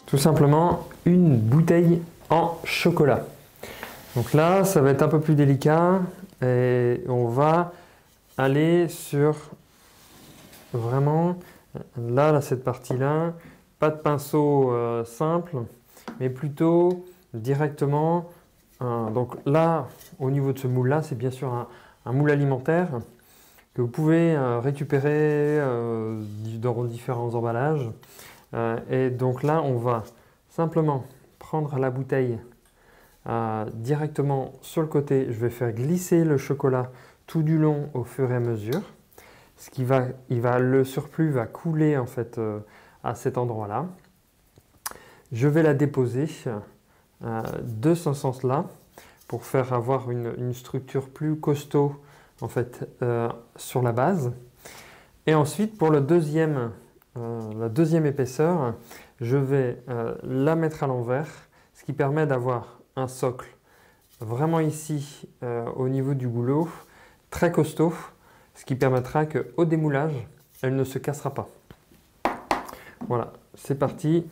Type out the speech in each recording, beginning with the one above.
tout simplement une bouteille en chocolat. Donc là, ça va être un peu plus délicat et on va aller sur vraiment là cette partie-là, pas de pinceau simple, mais plutôt directement. Donc là, au niveau de ce moule-là, c'est bien sûr un moule alimentaire que vous pouvez récupérer dans différents emballages. Et donc là, on va simplement prendre la bouteille directement sur le côté. Je vais faire glisser le chocolat tout du long au fur et à mesure. Le surplus va couler en fait à cet endroit-là. Je vais la déposer de ce sens-là pour faire avoir une structure plus costaud en fait sur la base. Et ensuite pour la deuxième épaisseur, je vais la mettre à l'envers, ce qui permet d'avoir un socle vraiment ici au niveau du goulot, très costaud, ce qui permettra qu'au démoulage, elle ne se cassera pas. Voilà, c'est parti.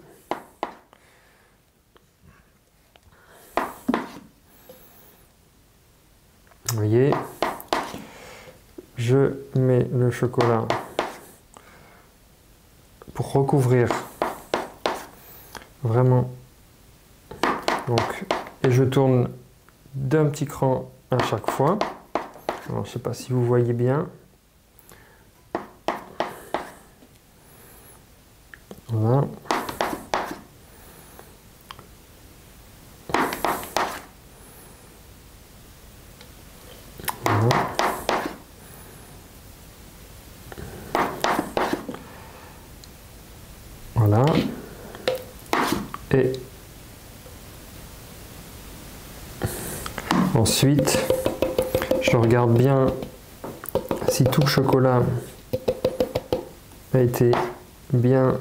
Vous voyez, je mets le chocolat pour recouvrir vraiment. Donc, et je tourne d'un petit cran à chaque fois. Alors, je ne sais pas si vous voyez bien. Voilà. Voilà. Voilà. Et ensuite, je regarde bien si tout le chocolat a été bien,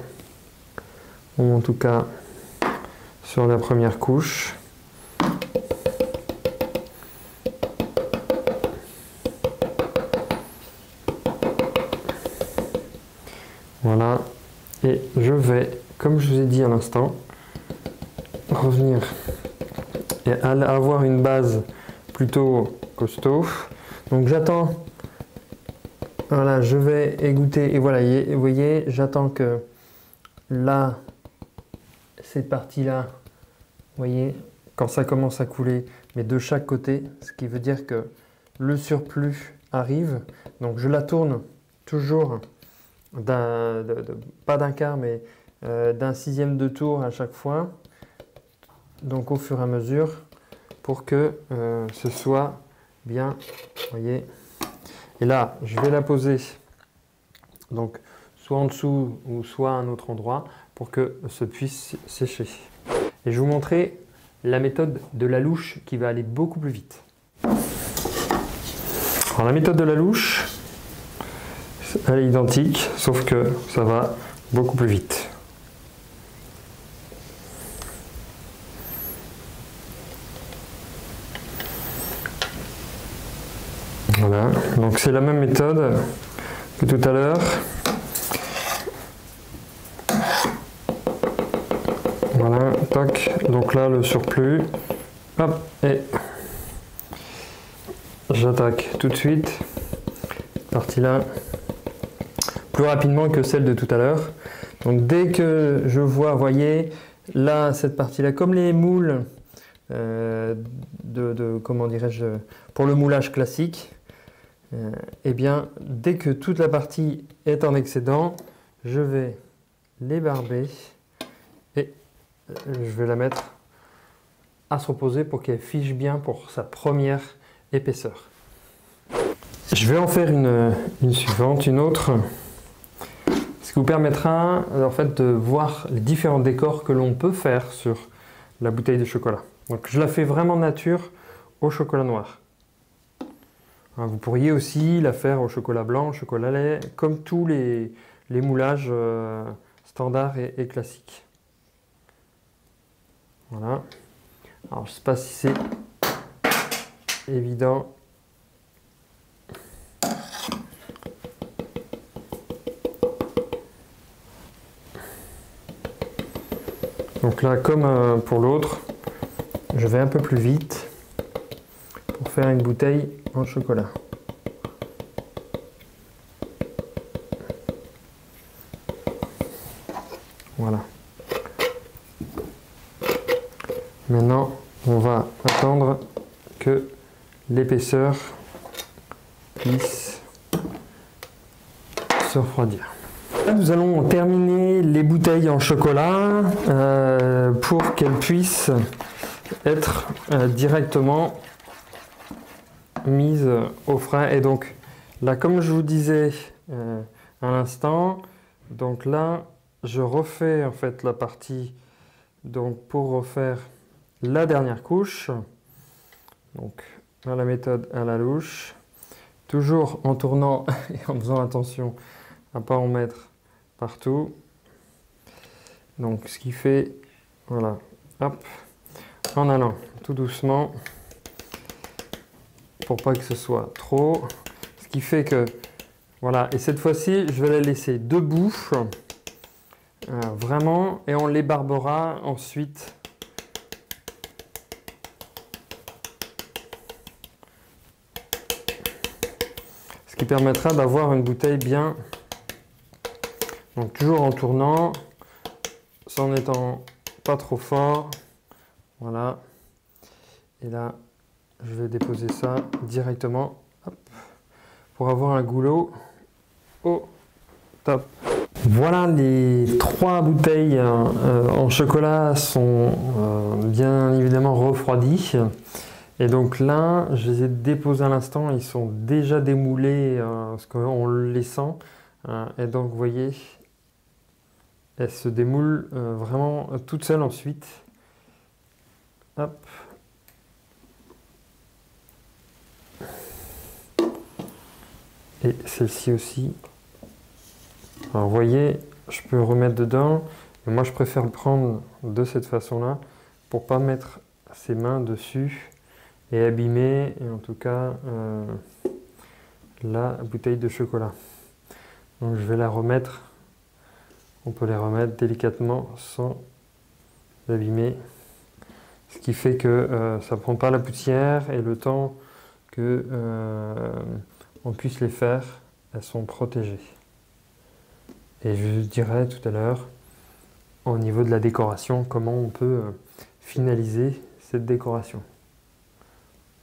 ou en tout cas sur la première couche. Voilà. Et je vais, comme je vous ai dit à l'instant, revenir et avoir une base plutôt costaud. Donc j'attends, voilà, je vais égoutter et voilà, vous voyez, j'attends que là, cette partie-là, vous voyez, quand ça commence à couler, mais de chaque côté, ce qui veut dire que le surplus arrive. Donc je la tourne toujours pas d'un quart, mais d'un sixième de tour à chaque fois. Donc au fur et à mesure, pour que ce soit bien, vous voyez. Et là, je vais la poser, donc soit en dessous ou soit à un autre endroit, pour que ça puisse sécher. Et je vais vous montrer la méthode de la louche qui va aller beaucoup plus vite. Alors la méthode de la louche, elle est identique, sauf que ça va beaucoup plus vite. Voilà, donc c'est la même méthode que tout à l'heure. Voilà, toc, donc là le surplus, hop, et j'attaque tout de suite, partie là, plus rapidement que celle de tout à l'heure. Donc dès que je vois, voyez, là, cette partie-là, comme les moules, comment dirais-je, pour le moulage classique, eh bien, dès que toute la partie est en excédent, je vais les barber et je vais la mettre à se reposer pour qu'elle fiche bien pour sa première épaisseur. Je vais en faire une suivante, une autre, ce qui vous permettra en fait de voir les différents décors que l'on peut faire sur la bouteille de chocolat. Donc je la fais vraiment nature au chocolat noir. Vous pourriez aussi la faire au chocolat blanc, au chocolat lait, comme tous les moulages standards et classiques. Voilà. Alors je ne sais pas si c'est évident. Donc là, comme pour l'autre, je vais un peu plus vite pour faire une bouteille en chocolat. Voilà. Maintenant, on va attendre que l'épaisseur puisse se refroidir. Là, nous allons terminer les bouteilles en chocolat pour qu'elles puissent être directement mises au frais. Et donc là, comme je vous disais à l'instant, donc là, je refais en fait la partie donc pour refaire la dernière couche. Donc à la méthode à la louche, toujours en tournant et en faisant attention à ne pas en mettre partout. Donc ce qui fait, voilà, hop, en allant tout doucement pour pas que ce soit trop. Ce qui fait que, voilà, et cette fois-ci, je vais la laisser debout, vraiment, et on les barbera ensuite. Ce qui permettra d'avoir une bouteille bien, donc toujours en tournant, sans étant pas trop fort, voilà, et là je vais déposer ça directement, hop, pour avoir un goulot au top. Voilà, les 3 bouteilles en chocolat sont bien évidemment refroidies. Et donc là, je les ai déposés à l'instant, ils sont déjà démoulés parce qu'on les sent. Et donc vous voyez, elles se démoulent vraiment toutes seules ensuite. Hop. Et celle-ci aussi. Alors vous voyez, je peux remettre dedans. Mais moi je préfère le prendre de cette façon-là pour pas mettre ses mains dessus et abîmer, et en tout cas, la bouteille de chocolat. Donc je vais la remettre, on peut les remettre délicatement sans l'abîmer. Ce qui fait que ça ne prend pas la poussière et le temps que on puisse les faire, elles sont protégées. Et je dirai tout à l'heure, au niveau de la décoration, comment on peut finaliser cette décoration.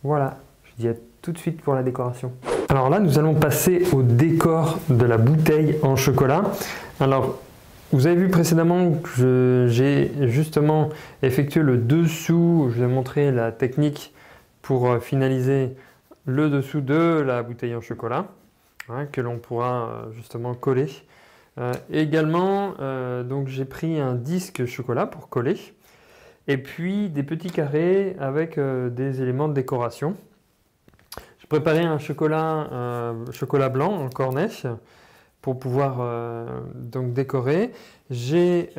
Voilà, je dis à tout de suite pour la décoration. Alors là, nous allons passer au décor de la bouteille en chocolat. Alors, vous avez vu précédemment que j'ai justement effectué le dessous, je vous ai montré la technique pour finaliser le dessous de la bouteille en chocolat, hein, que l'on pourra justement coller. Également, donc j'ai pris un disque chocolat pour coller. Et puis des petits carrés avec des éléments de décoration. J'ai préparé un chocolat blanc en cornet pour pouvoir donc décorer. J'ai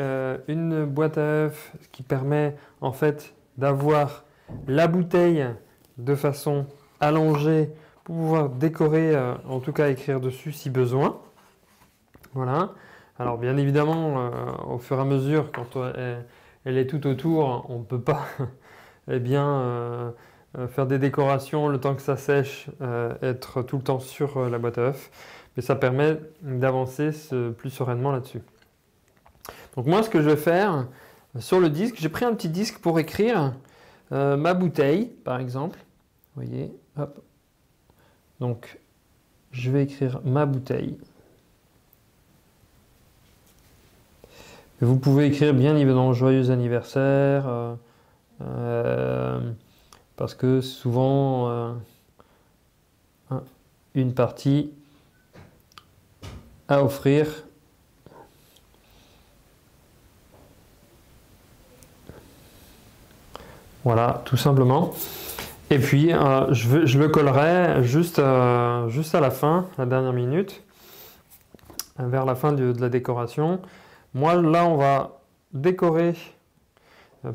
une boîte à œufs qui permet en fait d'avoir la bouteille de façon allongée pour pouvoir décorer, en tout cas écrire dessus si besoin. Voilà. Alors bien évidemment, au fur et à mesure, quand elle est tout autour, on ne peut pas eh bien, faire des décorations le temps que ça sèche, être tout le temps sur la boîte à œufs. Mais ça permet d'avancer plus sereinement là-dessus. Donc moi, ce que je vais faire sur le disque, j'ai pris un petit disque pour écrire ma bouteille, par exemple. Vous voyez, hop. Donc, je vais écrire ma bouteille. Vous pouvez écrire bien évidemment joyeux anniversaire, parce que souvent une partie à offrir. Voilà, tout simplement. Et puis je le collerai juste à la fin, la dernière minute, vers la fin de la décoration. Moi, là, on va décorer,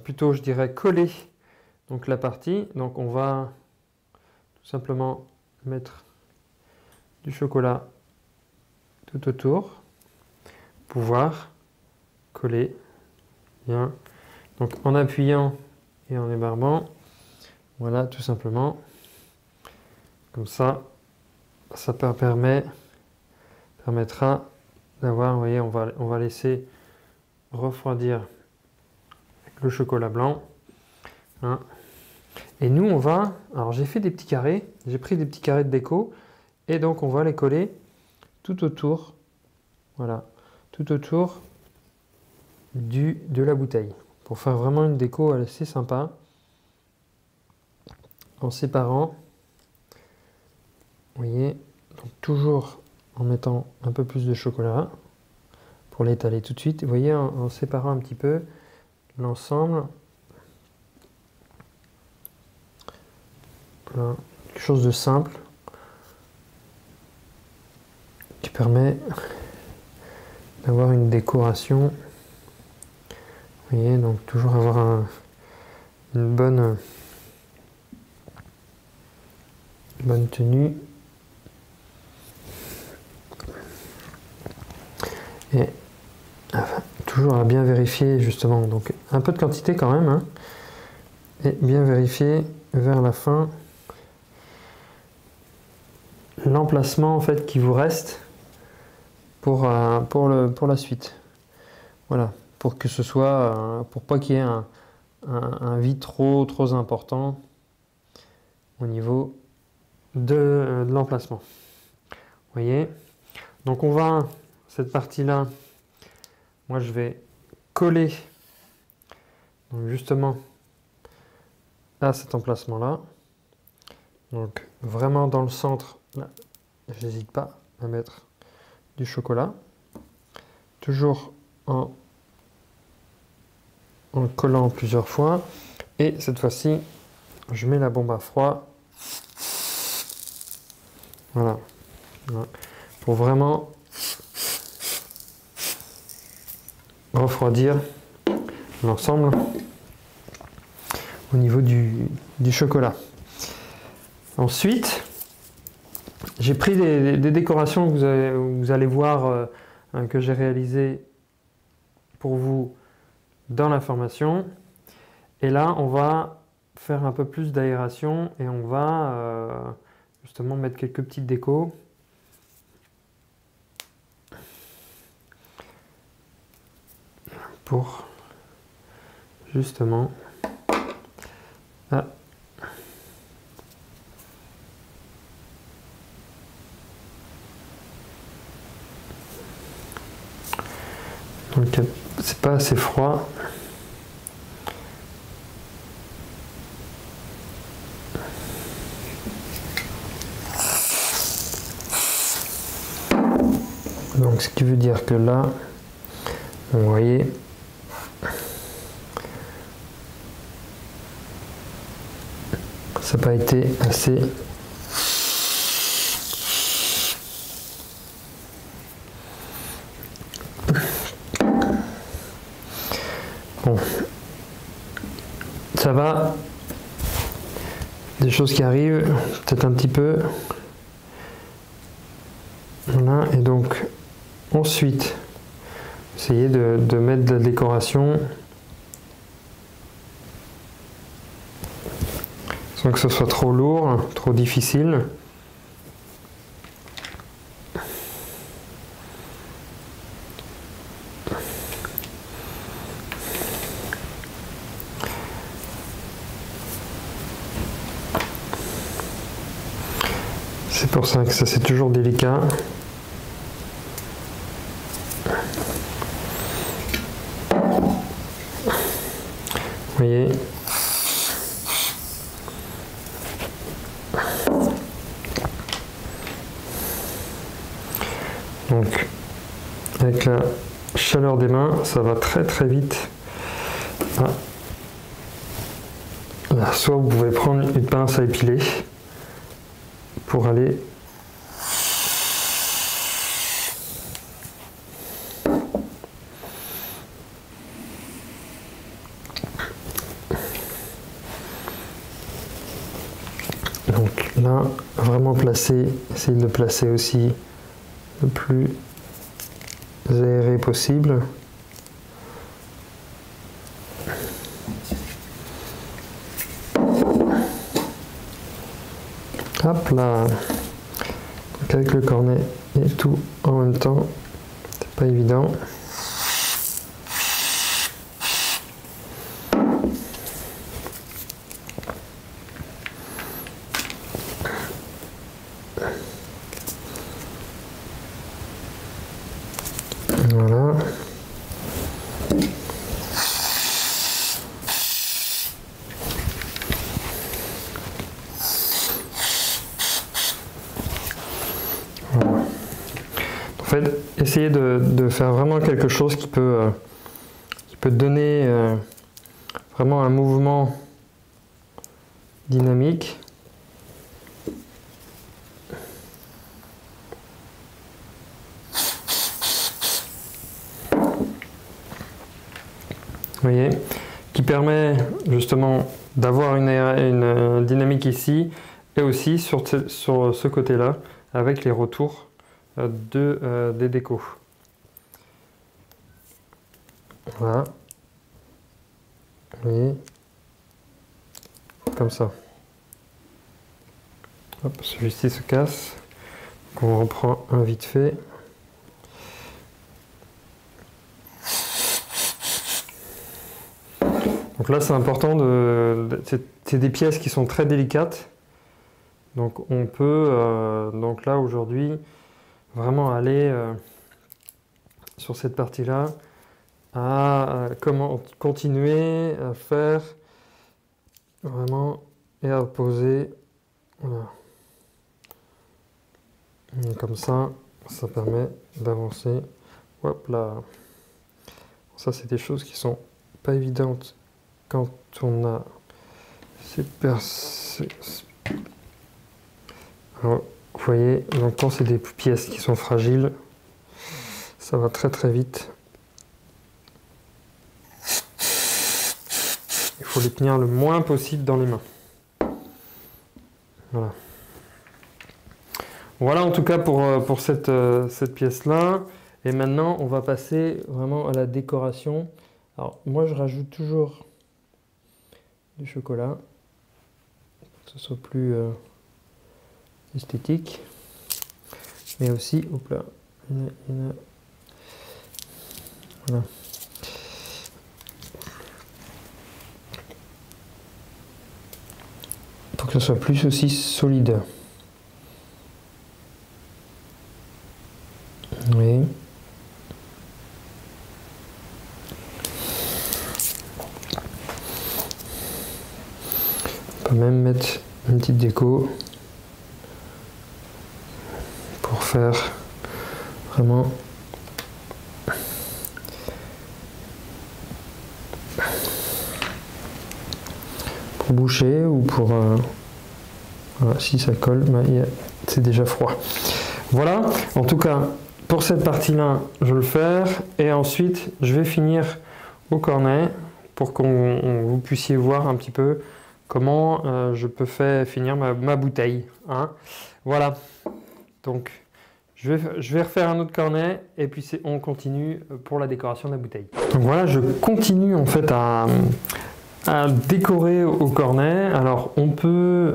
plutôt, je dirais, coller donc, la partie. Donc, on va tout simplement mettre du chocolat tout autour, pouvoir coller bien. Donc en appuyant et en ébarbant, voilà, tout simplement. Comme ça permettra d'avoir, vous voyez, on va laisser refroidir le chocolat blanc. Hein. Et nous, on va, alors j'ai fait des petits carrés, j'ai pris des petits carrés de déco, et donc on va les coller tout autour, voilà, tout autour de la bouteille, pour faire vraiment une déco assez sympa, en séparant, vous voyez, donc toujours en mettant un peu plus de chocolat, pour l'étaler tout de suite, vous voyez, en séparant un petit peu l'ensemble. Voilà, quelque chose de simple qui permet d'avoir une décoration. Vous voyez, donc toujours avoir une bonne tenue. Et enfin, toujours à bien vérifier justement, donc un peu de quantité quand même, hein, et bien vérifier vers la fin l'emplacement en fait qui vous reste pour la suite. Voilà, pour que ce soit, pour pas qu'il y ait un vide trop important au niveau de l'emplacement. Vous voyez, donc on va, cette partie-là, moi je vais coller donc justement à cet emplacement-là. Donc vraiment dans le centre, là, j'hésite pas à mettre du chocolat. Toujours en collant plusieurs fois. Et cette fois-ci, je mets la bombe à froid. Voilà. Voilà. Pour vraiment refroidir l'ensemble au niveau du chocolat. Ensuite, j'ai pris des décorations que vous allez voir que j'ai réalisées pour vous dans la formation. Et là, on va faire un peu plus d'aération et on va justement mettre quelques petites décos. Pour justement donc c'est pas assez froid. Donc ce qui veut dire que là, vous voyez, ça n'a pas été assez bon. Ça va, des choses qui arrivent, peut-être un petit peu. Voilà, et donc ensuite, essayez de mettre de la décoration sans que ce soit trop lourd, trop difficile. C'est pour ça que ça c'est toujours délicat. Vous voyez, donc avec la chaleur des mains, ça va très vite. Ah. Là, soit vous pouvez prendre une pince à épiler pour aller donc là vraiment placer, essayer de le placer aussi le plus aéré possible. Hop là. Donc avec le cornet et tout en même temps, c'est pas évident. Voilà. Voilà. En fait, essayez de faire vraiment quelque chose qui peut donner vraiment un mouvement dynamique. Vous voyez, qui permet justement d'avoir une dynamique ici et aussi sur ce côté-là avec les retours des décos. Voilà. Vous voyez, comme ça. Hop, celui-ci se casse. Donc on reprend un vite fait. Donc là, c'est important c'est des pièces qui sont très délicates. Donc on peut, donc là aujourd'hui, vraiment aller sur cette partie-là à comment continuer à faire vraiment et à poser. Voilà. Et comme ça permet d'avancer. Hop là. Ça, c'est des choses qui sont pas évidentes quand on a Alors, vous voyez, donc quand c'est des pièces qui sont fragiles, ça va très très vite. Il faut les tenir le moins possible dans les mains. Voilà. Voilà en tout cas pour cette pièce-là. Et maintenant, on va passer vraiment à la décoration. Alors, moi, je rajoute toujours du chocolat, pour que ce soit plus esthétique. Mais aussi, hop là, voilà. Pour que ce soit plus aussi solide. Oui. On peut même mettre une petite déco pour faire vraiment pour boucher ou pour voilà, si ça colle, c'est déjà froid. Voilà, en tout cas pour cette partie là je vais le faire et ensuite je vais finir au cornet pour que vous puissiez voir un petit peu comment je peux finir ma bouteille, hein. Voilà, donc je vais refaire un autre cornet et puis on continue pour la décoration de la bouteille. Donc voilà, je continue en fait à décorer au cornet. Alors on peut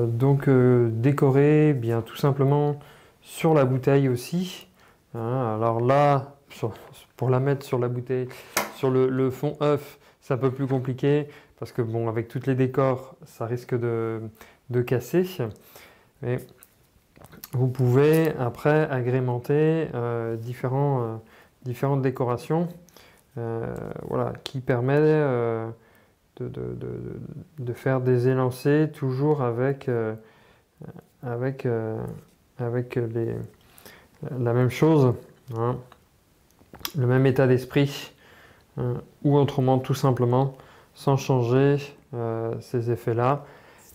donc décorer bien tout simplement sur la bouteille aussi, hein. Alors là, pour la mettre sur la bouteille, sur le fond œuf, c'est un peu plus compliqué parce que bon, avec toutes les décors, ça risque de casser. Mais vous pouvez après agrémenter différentes décorations, voilà, qui permettent de faire des élancés toujours avec la même chose, hein, le même état d'esprit, ou autrement tout simplement sans changer ces effets-là.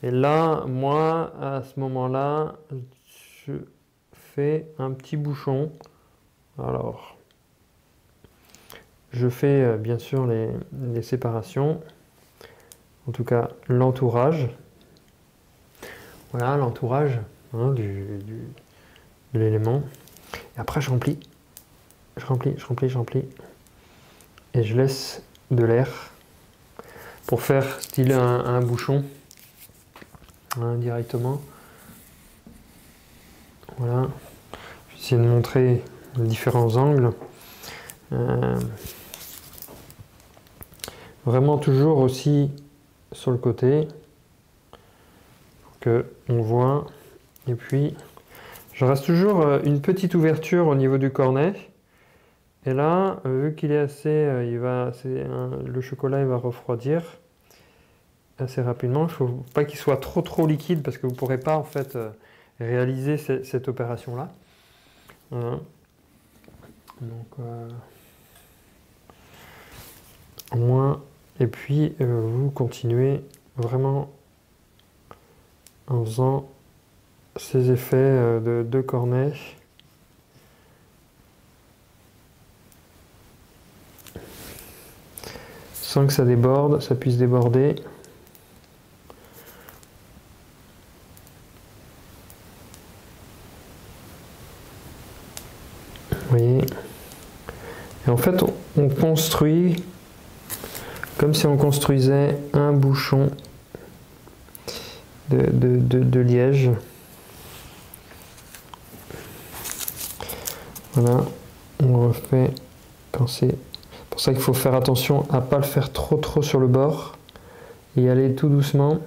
Et là, moi, à ce moment-là, je fais un petit bouchon. Alors, je fais bien sûr les séparations, en tout cas l'entourage. Voilà l'entourage, hein, de l'élément. Et après, je remplis. Je remplis. Et je laisse de l'air pour faire style un bouchon, hein, directement. Voilà. Je vais essayer de montrer les différents angles. Vraiment toujours aussi sur le côté pour que on voit. Et puis je reste toujours une petite ouverture au niveau du cornet. Et là, vu qu'il est assez, le chocolat il va refroidir assez rapidement. Il ne faut pas qu'il soit trop liquide parce que vous ne pourrez pas en fait réaliser cette opération-là. Voilà. Donc au moins, et puis vous continuez vraiment en faisant ces effets de cornet. Sans que ça déborde, ça puisse déborder. Vous voyez. Et en fait, on construit comme si on construisait un bouchon de liège. Voilà, on refait quand c'est... C'est pour ça qu'il faut faire attention à ne pas le faire trop sur le bord et aller tout doucement.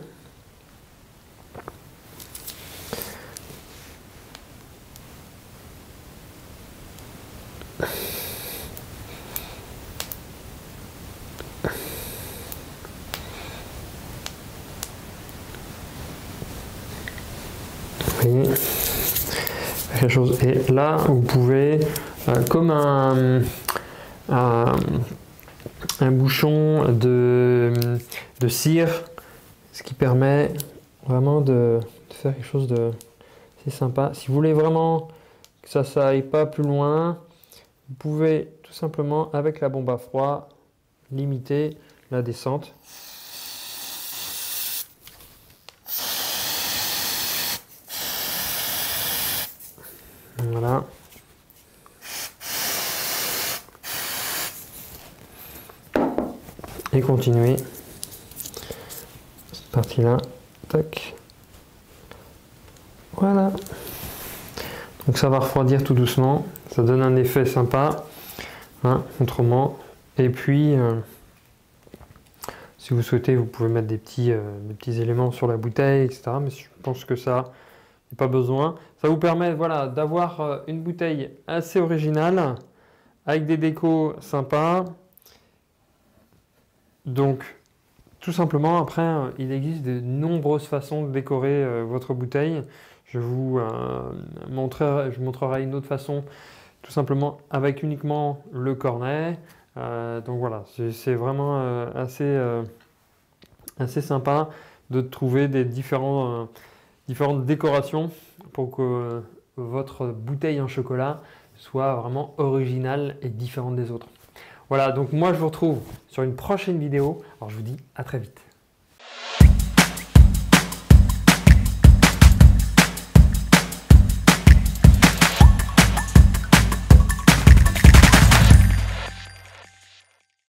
Vous voyez, quelque chose. Et là, vous pouvez, comme un bouchon de cire, ce qui permet vraiment de faire quelque chose de assez sympa. Si vous voulez vraiment que ça aille pas plus loin, vous pouvez tout simplement avec la bombe à froid limiter la descente. Voilà. Et continuer cette partie là, tac, voilà, donc ça va refroidir tout doucement, ça donne un effet sympa, hein, autrement. Et puis si vous souhaitez, vous pouvez mettre des petits éléments sur la bouteille, etc., mais je pense que ça n'est pas besoin. Ça vous permet, voilà, d'avoir une bouteille assez originale avec des décos sympas. Donc, tout simplement, après, il existe de nombreuses façons de décorer votre bouteille. Je vous montrerai une autre façon, tout simplement avec uniquement le cornet. Donc voilà, c'est vraiment assez sympa de trouver des différentes décorations pour que votre bouteille en chocolat soit vraiment originale et différente des autres. Voilà, donc moi je vous retrouve sur une prochaine vidéo. Alors je vous dis à très vite.